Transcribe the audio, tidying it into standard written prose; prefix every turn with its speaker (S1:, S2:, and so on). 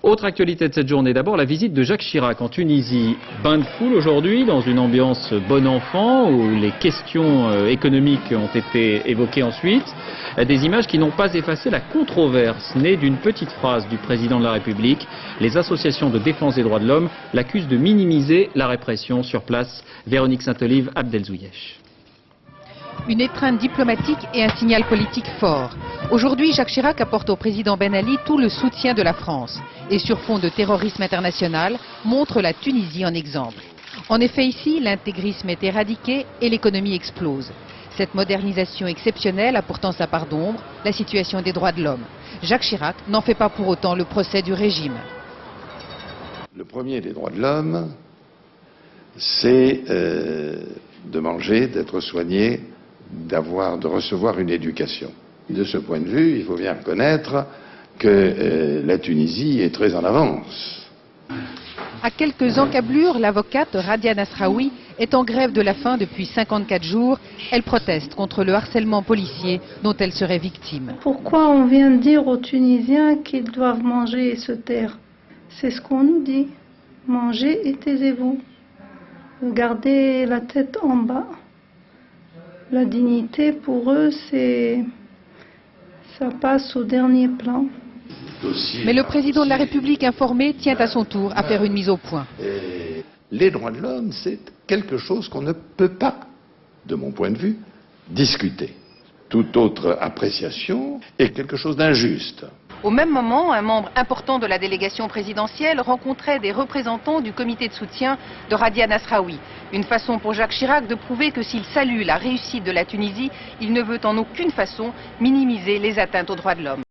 S1: Autre actualité de cette journée, d'abord la visite de Jacques Chirac en Tunisie. Bain de foule aujourd'hui dans une ambiance bon enfant où les questions économiques ont été évoquées ensuite. Des images qui n'ont pas effacé la controverse née d'une petite phrase du président de la République. Les associations de défense des droits de l'homme l'accusent de minimiser la répression sur place. Véronique Saint-Olive, Abdelzouyesh.
S2: Une étreinte diplomatique et un signal politique fort. Aujourd'hui, Jacques Chirac apporte au président Ben Ali tout le soutien de la France et sur fond de terrorisme international, montre la Tunisie en exemple. En effet, ici, l'intégrisme est éradiqué et l'économie explose. Cette modernisation exceptionnelle a pourtant sa part d'ombre, la situation des droits de l'homme. Jacques Chirac n'en fait pas pour autant le procès du régime.
S3: Le premier des droits de l'homme, c'est de manger, d'être soigné, de recevoir une éducation. De ce point de vue, il faut bien reconnaître que la Tunisie est très en avance.
S2: À quelques encablures, l'avocate Radia Nasraoui est en grève de la faim depuis 54 jours. Elle proteste contre le harcèlement policier dont elle serait victime.
S4: Pourquoi on vient dire aux Tunisiens qu'ils doivent manger et se taire? C'est ce qu'on nous dit. Mangez et taisez-vous. Gardez la tête en bas. La dignité pour eux, ça passe au dernier plan.
S2: Mais le président de la République informé tient à son tour à faire une mise au point.
S3: Les droits de l'homme, c'est quelque chose qu'on ne peut pas, de mon point de vue, discuter. Toute autre appréciation est quelque chose d'injuste.
S2: Au même moment, un membre important de la délégation présidentielle rencontrait des représentants du comité de soutien de Radia Nasraoui. Une façon pour Jacques Chirac de prouver que s'il salue la réussite de la Tunisie, il ne veut en aucune façon minimiser les atteintes aux droits de l'homme.